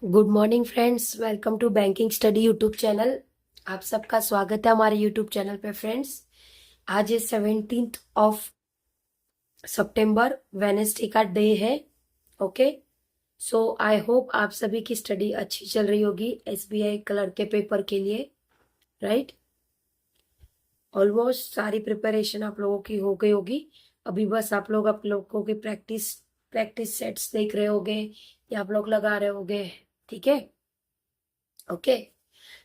Good morning friends, welcome to banking study YouTube channel. आप सबका स्वागत है हमारे यूट्यूब चैनल पे फ्रेंड्स। आज है 17th ऑफ सितंबर, वेनेसडे का डे है। ओके, सो आई होप आप सभी की स्टडी अच्छी चल रही होगी एसबीआई क्लर्क के पेपर के लिए, राइट। ऑलमोस्ट सारी प्रिपरेशन आप लोगों की हो गई होगी। अभी बस आप लोगों की प्रैक्टिस सेट्स देख रहे होगे या आप लोग लगा रहे होगे, ठीक है। ओके,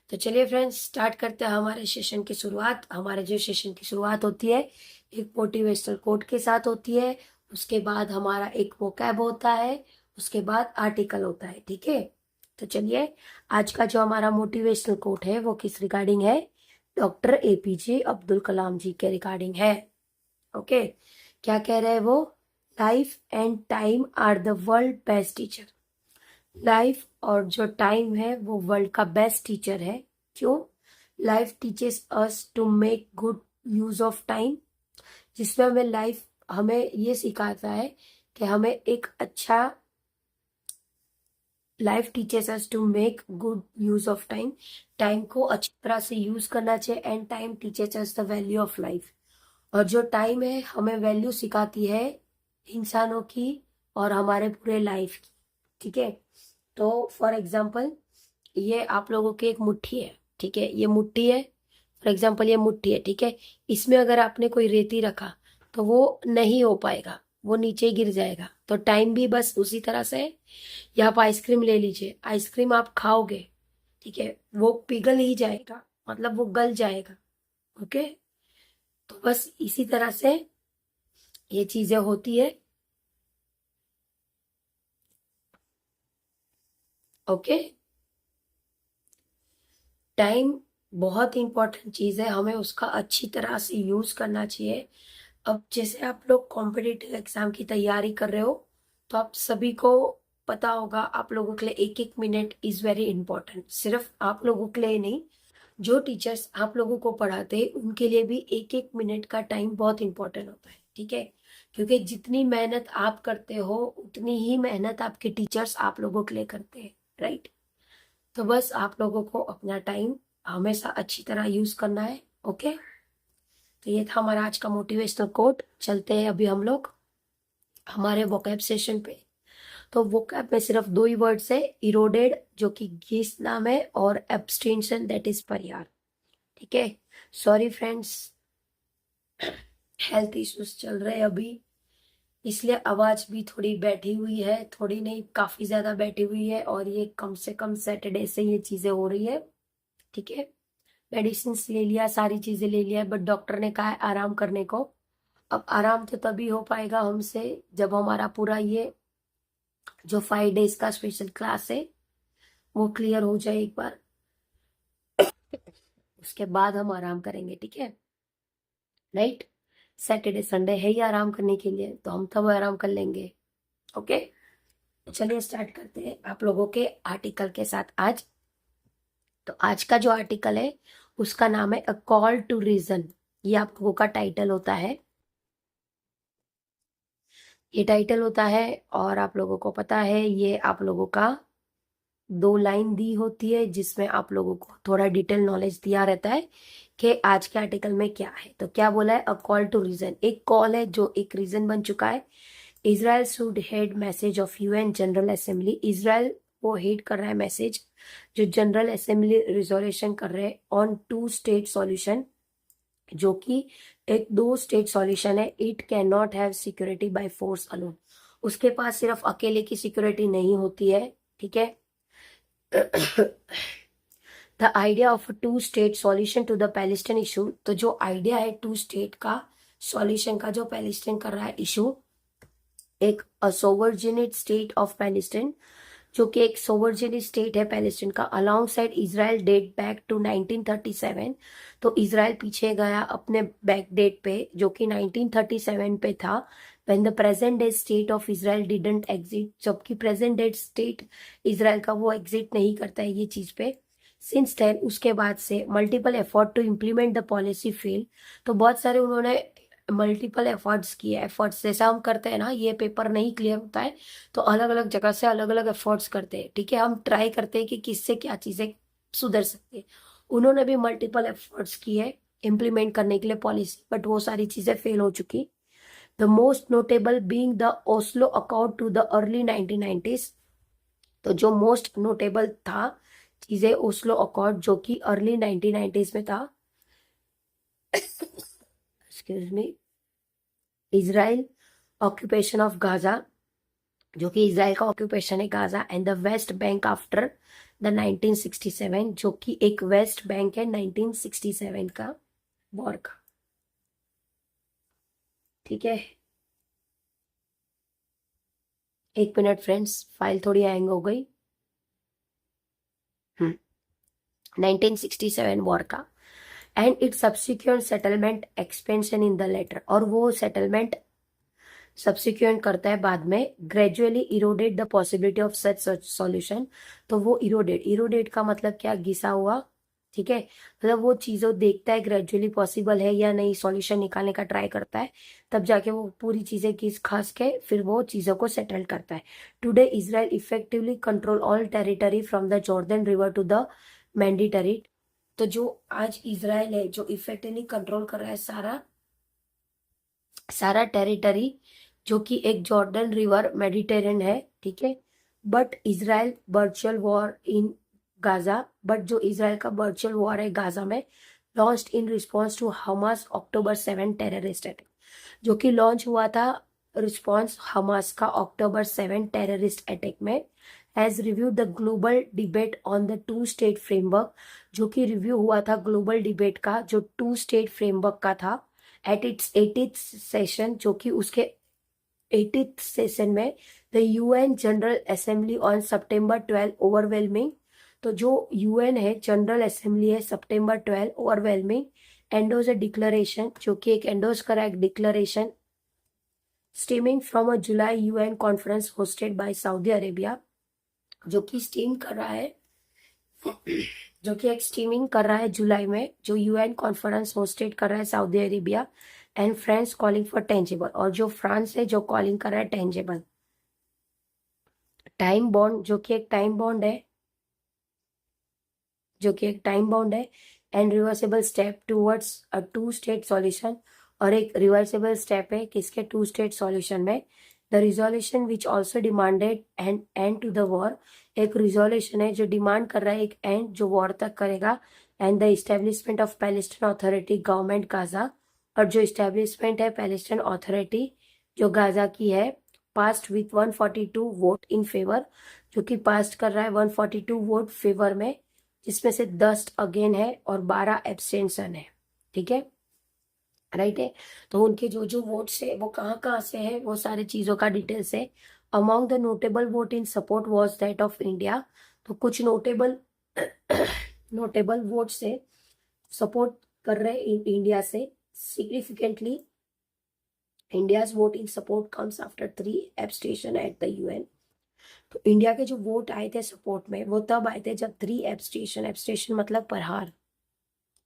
तो चलिए फ्रेंड्स, स्टार्ट करते हैं हमारे सेशन की शुरुआत। हमारे जो सेशन की शुरुआत होती है एक मोटिवेशनल कोट के साथ होती है। उसके बाद हमारा एक वोकैब होता है, उसके बाद आर्टिकल होता है, ठीक है। तो चलिए, आज का जो हमारा मोटिवेशनल कोट है वो किस रिगार्डिंग है? डॉक्टर एपीजे अब्दुल कलाम जी के रिगार्डिंग है। ओके, क्या कह रहे हैं वो? Life and time are the world best teacher. Life और जो टाइम है वो वर्ल्ड का बेस्ट टीचर है। क्यों? Life teaches us to make good use of time, जिसमें हमें ये सिखाता है कि हमें एक अच्छा life teaches us to make good use of time. Time को अच्छी तरह से यूज करना चाहिए and time teaches us the value of life. और जो टाइम है हमें वैल्यू सिखाती है इंसानों की और हमारे पूरे लाइफ की, ठीक है। तो फॉर एग्जाम्पल, ये आप लोगों की एक मुट्ठी है, ठीक है। ये मुट्ठी है, फॉर एग्जाम्पल ये मुट्ठी है, ठीक है। इसमें अगर आपने कोई रेती रखा तो वो नहीं हो पाएगा, वो नीचे गिर जाएगा। तो टाइम भी बस उसी तरह से है। या आप आइसक्रीम ले लीजिए, आइसक्रीम आप खाओगे, ठीक है, वो पिघल ही जाएगा, मतलब वो गल जाएगा। ओके, तो बस इसी तरह से ये चीजें होती है। ओके, टाइम बहुत इंपॉर्टेंट चीज है, हमें उसका अच्छी तरह से यूज करना चाहिए। अब जैसे आप लोग कॉम्पिटिटिव एग्जाम की तैयारी कर रहे हो, तो आप सभी को पता होगा आप लोगों के लिए एक एक मिनट इज वेरी इंपॉर्टेंट। सिर्फ आप लोगों के लिए नहीं, जो टीचर्स आप लोगों को पढ़ाते हैं उनके लिए भी एक एक मिनट का टाइम बहुत इंपॉर्टेंट होता है, ठीक है। क्योंकि जितनी मेहनत आप करते हो उतनी ही मेहनत आपके टीचर्स आप लोगों के लिए करते हैं, राइट। तो बस आप लोगों को अपना टाइम हमेशा अच्छी तरह यूज करना है। ओके, तो ये था हमारा आज का मोटिवेशनल कोट। चलते हैं अभी हम लोग हमारे वोकैब सेशन पे। तो वोकैब में सिर्फ दो ही वर्ड्स है, इरोडेड जो कि गीस नाम है, और एब्सटेंशन दैट इज परियार, ठीक है। सॉरी फ्रेंड्स, हेल्थ इश्यूज चल रहे हैं अभी, इसलिए आवाज भी थोड़ी बैठी हुई है, थोड़ी नहीं काफी ज्यादा बैठी हुई है। और ये कम से कम सैटरडे से ये चीजें हो रही है, ठीक है। मेडिसिन ले लिया, सारी चीजें ले लिया, बट डॉक्टर ने कहा है आराम करने को। अब आराम तो तभी हो पाएगा हमसे जब हमारा पूरा ये जो 5 डेज का स्पेशल क्लास है वो क्लियर हो जाए एक बार, उसके बाद हम आराम करेंगे, ठीक है, राइट। सैटरडे संडे है ही आराम करने के लिए, तो हम तब आराम कर लेंगे। ओके, चलिए स्टार्ट करते हैं आप लोगों के आर्टिकल के साथ आज। तो आज का जो आर्टिकल है उसका नाम है अ कॉल टू रीजन। ये आप लोगों का टाइटल होता है, ये टाइटल होता है। और आप लोगों को पता है ये आप लोगों का 2 लाइन दी होती है जिसमें आप लोगों को थोड़ा डिटेल नॉलेज दिया रहता है कि आज के आर्टिकल में क्या है। तो क्या बोला है? अ कॉल टू रीजन, एक कॉल है जो एक रीजन बन चुका है। Israel should head message of UN general assembly. Israel वो हेड कर रहा है मैसेज जो जनरल असेंबली रिजोल्यूशन कर रहे हैं ऑन 2 स्टेट सॉल्यूशन, जो कि एक 2 स्टेट सॉल्यूशन है। It can not have security by force alone. उसके पास सिर्फ अकेले की सिक्योरिटी नहीं होती है, ठीक है। The idea of 2 state solution to the Palestine issue, तो जो आइडिया है 2 स्टेट का सॉल्यूशन का जो पैलेस्टाइन कर रहा है इशू, एक सोवर्जिनेट स्टेट ऑफ पैलेस्टाइन, जो कि एक सोवर्जिनेट स्टेट है पैलेस्टाइन का, alongside Israel date back to 1937। तो इजराइल पीछे गया अपने बैक डेट पे जो कि 1937 पे था, when the present day state of Israel didn't exit, जबकि प्रेजेंट डे स्टेट इजराइल का वो एग्जिट नहीं करता है ये चीज पे। सिंस देन, उसके बाद से multiple effort to implement the policy fail. तो बहुत सारे उन्होंने मल्टीपल एफर्ट्स किए। एफर्ट्स जैसा हम करते हैं ना, ये पेपर नहीं क्लियर होता है तो अलग अलग जगह से अलग अलग एफर्ट्स करते हैं, ठीक है। हम ट्राई करते हैं कि किससे क्या चीजें सुधर सकती है। उन्होंने भी मल्टीपल एफर्ट्स किए इम्प्लीमेंट करने के लिए पॉलिसी, बट वो सारी चीजें फेल हो चुकी। The most notable being the Oslo accord to the early 1990s। तो जो मोस्ट नोटेबल था चीजें ओस्लो अकॉर्ड, जो कि अर्ली 1990s में था। Excuse me. Israel occupation of Gaza, जो कि इजराइल का ऑक्यूपेशन है Gaza, and the West Bank after the 1967, जो कि एक वेस्ट बैंक है 1967 का वॉर का, ठीक है। एक मिनट फ्रेंड्स, फाइल थोड़ी हैंग हो गई। 1967 वॉर का and its subsequent settlement expansion in the latter, और वो सेटलमेंट सब्सिक्वेंट करता है बाद में, gradually eroded the possibility of such solution. तो वो इरोडेड का मतलब क्या, घिसा हुआ, ठीक है। मतलब वो चीजों देखता है ग्रेजुअली पॉसिबल है या नहीं, सॉल्यूशन निकालने का ट्राई करता है, तब जाके वो पूरी चीजें किस खास के फिर वो चीजों को सेटल करता है। Today Israel effectively control all territory from the Jordan river to the mandatory. तो जो आज इजराइल है जो इफेक्टिवली कंट्रोल कर रहा है सारा सारा टेरिटरी, जो कि एक जॉर्डन रिवर मेडिटेरियन है, ठीक है। But Israel virtual war in Gaza, but जो इजराइल का वर्चुअल वॉर है गाजा में, launched in response to Hamas October 7 terrorist attack, जो कि लॉन्च हुआ था रिस्पॉन्स हमास का October 7 टेररिस्ट अटैक में। Has review the global debate on the two state framework, जो कि रिव्यू हुआ था ग्लोबल डिबेट का जो टू स्टेट फ्रेमवर्क का था एट इट्स 80th सेशन, जो कि उसके 80th सेशन में the UN general assembly on September 12 overwhelming. तो जो यूएन है जनरल असेंबली है September 12 overwhelming endorse a declaration, जो कि एक एंडोज करा एक declaration steaming from a July UN conference hosted by Saudi Arabia, जो कि स्टीम कर रहा है जो कि एक स्टीमिंग कर रहा है जुलाई में, जो यूएन कॉन्फ्रेंस होस्टेड कर रहा है Saudi Arabia, and France calling for tangible, और जो फ्रांस है जो कॉलिंग कर रहा है टेंजेबल टाइम बॉन्ड, जो कि एक टाइम बॉन्ड है and reversible step towards a two state solution, और एक रिवर्सेबल स्टेप है किसके, टू स्टेट सॉल्यूशन में। The resolution which also demanded and end to the war, एक रिजोल्यूशन है जो डिमांड कर रहा है एक एंड जो वॉर तक करेगा, and the establishment of Palestine authority government Gaza, और जो इस्टेब्लिशमेंट है पैलेस्टाइन अथॉरिटी जो गाजा की है, past with 142 vote in favour, जो कि पास्ट कर रहा है 142 वोट फेवर में, जिसमें से 10 अगेन है और 12 एब्सटेंशन है, ठीक है, राइट है। तो उनके जो जो वोट्स है वो कहाँ कहाँ से है, वो सारी चीजों का डिटेल्स है। Among the notable vote in support was that of India. तो कुछ नोटेबल नोटेबल वोट से सपोर्ट कर रहे इंडिया से significantly. India's vote in support comes after 3 abstention at the UN. तो इंडिया के जो वोट आए थे सपोर्ट में वो तब आए थे जब 3 एब्सटेंशन, एब्सटेंशन मतलब प्रहार,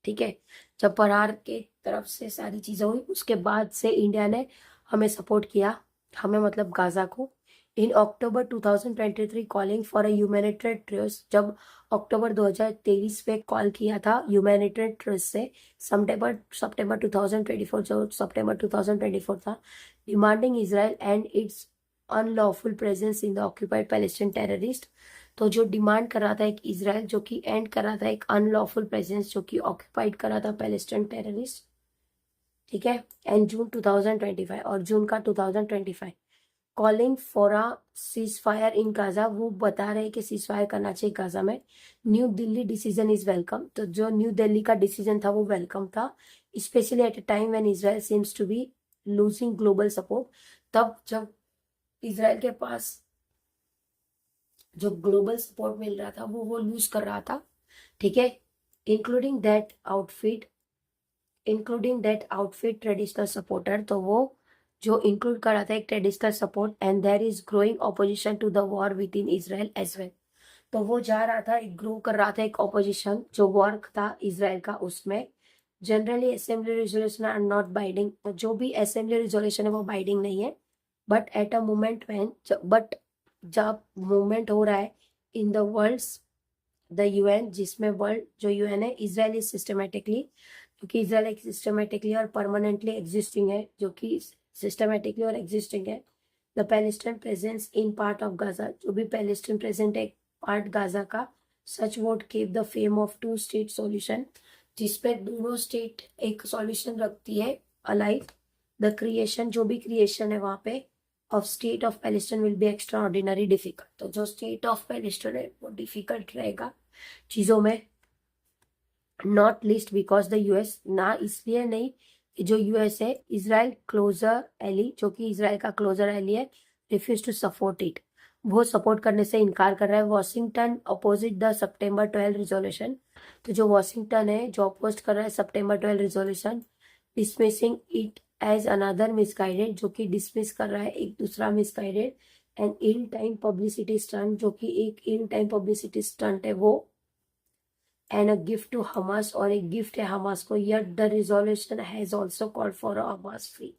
ठीक है। जब प्रहार के तरफ से सारी चीजें हुई उसके बाद से इंडिया ने हमें सपोर्ट किया, हमें मतलब गाजा को। In October 2023 calling for a humanitarian truce, जब अक्टूबर 2023 पे कॉल किया था ह्यूमैनिटेरियन ट्रूस से, सितंबर 2024, जो सितंबर 2024 था, demanding Israel and it's unlawful presence in the occupied Palestine terrorist. तो जो डिमांड कर रहा था एक इजराइल, जो कि एंड कर रहा था एक अनलॉफुल प्रेजेंस जो कि ऑक्यूपाइड कर रहा था पैलेस्टाइन टेररिस्ट, ठीक है। एंड जून 2025, और जून का 2025 calling for a cease fire in Gaza, वो बता रहे हैं कि सीज फायर करना चाहिए गाजा में। New Delhi decision is welcome, तो जो न्यू दिल्ली का डिसीजन था वो वेलकम था, specially at a time when Israel seems to be losing global support. तब जब इजराइल के पास जो ग्लोबल सपोर्ट मिल रहा था वो लूज कर रहा था, ठीक है। Including that outfit traditional supporter, तो वो जो इंक्लूड कर रहा था एक traditional support, and there is growing opposition to the war within Israel as well. तो वो जा रहा था एक ग्रो कर रहा था एक ऑपोजिशन जो वॉर था इजराइल का उसमें, generally assembly resolution are not binding, तो जो भी असेंबली रिजोल्यूशन है वो बाइंडिंग नहीं है, but at a moment when, but जब मूवमेंट हो रहा है in the world the UN, जिसमें वर्ल्ड जो यूएन है इजराइल इज सिस्टमेटिकली, क्योंकि इजराइल एक सिस्टमेटिकली और परमानेंटली एग्जिस्टिंग है, जो कि सिस्टमेटिकली और एग्जिस्टिंग है। The Palestine presence in part of Gaza, जो भी पैलेस्टाइन प्रेजेंट है पार्ट गाजा का, such vote keep the fame of two state solution, जिसपे दोनों स्टेट एक सॉल्यूशन रखती है अलाइव। द क्रिएशन, जो भी क्रिएशन है वहां पे, of state of Palestine will be extra ordinary difficult, तो जो स्टेट ऑफ पैलेस्टाइन है वो डिफिकल्ट रहेगा चीजों में। Not least because the US, ना इसलिए नहीं कि जो यूएस है इजराइल क्लोजर एली, जो कि इजराइल का क्लोजर एली है, रिफ्यूज टू सपोर्ट इट, वो सपोर्ट करने से इनकार कर रहा है। वॉशिंगटन अपोजिट द सितंबर 12 रिजोल्यूशन, तो जो वॉशिंगटन है जो अपोज कर रहा है सितंबर 12 resolution, dismissing it as another misguided, जो कि डिसमिस कर रहा है एक दूसरा misguided and in time publicity stunt, जो कि एक इन टाइम पब्लिसिटी स्टंट है वो, and a gift to Hamas, और एक गिफ्ट है हमास को। Yet the resolution has also called for Hamas free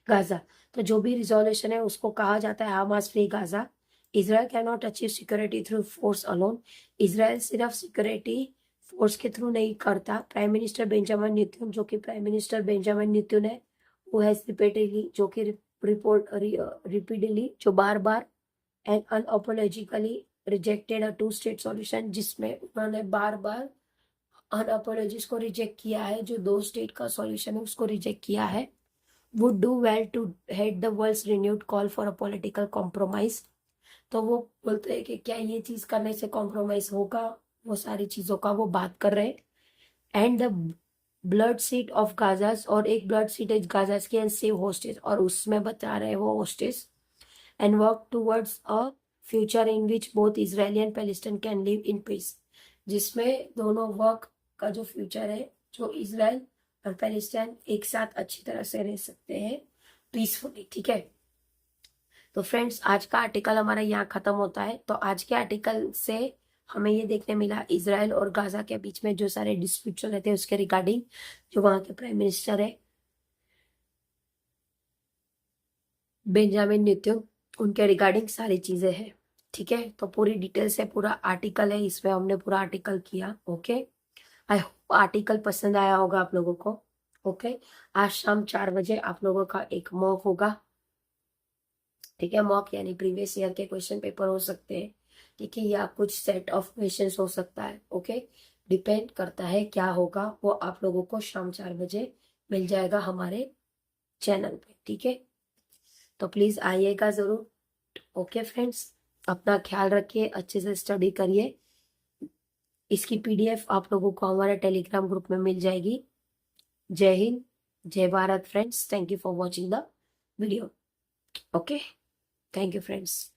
Gaza, तो जो भी रिजोल्यूशन है उसको कहा जाता है Hamas free Gaza. Israel can not achieve security through force alone, Israel सिर्फ सिक्योरिटी फोर्स के थ्रू नहीं करता। प्राइम मिनिस्टर बेंजामिन नेतन्याहू, जो कि प्राइम मिनिस्टर बेंजामिन नेतन्याहू है, वो हैज रिपीटेडली, जो कि रिपीटेडली, जो बार बार and unapologetically rejected a two state solution, जिसमें उन्होंने बार बार अनअपोलॉजिस को रिजेक्ट किया है, जो दो स्टेट का सॉल्यूशन है उसको रिजेक्ट किया है। Would do well to heed the world's renewed call for a political compromise, तो वो बोलते हैं कि क्या ये चीज करने से कॉम्प्रोमाइज होगा, वो सारी चीजों का वो बात कर रहे हैं। And the blood seat of Gaza's, और एक ब्लड सीट है गाजास की, एंड सेव होस्टेज, और उसमें बता रहे हैं वो hostage, and work towards a future in which both Israeli and Palestine can live in peace, जिसमें दोनों वर्क का जो फ्यूचर है, जो इजराइल और पैलेस्टाइन एक साथ अच्छी तरह से रह सकते हैं पीसफुली। ठीक है, तो फ्रेंड्स आज का आर्टिकल हमारा यहाँ खत्म होता है। तो आज के आर्टिकल से हमें ये देखने मिला इजराइल और गाजा के बीच में जो सारे डिस्प्यूट चल रहे थे उसके रिगार्डिंग, जो वहां के प्राइम मिनिस्टर है बेंजामिन नेतन्याहू, उनके रिगार्डिंग सारी चीजें हैं। ठीक है, तो पूरी डिटेल से पूरा आर्टिकल है, इसमें हमने पूरा आर्टिकल किया। ओके, आई होप आर्टिकल पसंद आया होगा आप लोगों को। ओके, आज शाम 4 बजे आप लोगों का एक मॉक होगा। ठीक है, मॉक यानी प्रीवियस ईयर के क्वेश्चन पेपर हो सकते हैं, ठीक है, या कुछ सेट ऑफ क्वेश्चंस हो सकता है। ओके, डिपेंड करता है क्या होगा, वो आप लोगों को शाम 4 बजे मिल जाएगा हमारे चैनल पे। ठीक है, तो प्लीज आइएगा जरूर। ओके फ्रेंड्स, अपना ख्याल रखिए, अच्छे से स्टडी करिए। इसकी पीडीएफ आप लोगों को हमारे टेलीग्राम ग्रुप में मिल जाएगी। जय हिंद, जय Bharat friends, thank you for watching the video. Okay, thank you friends.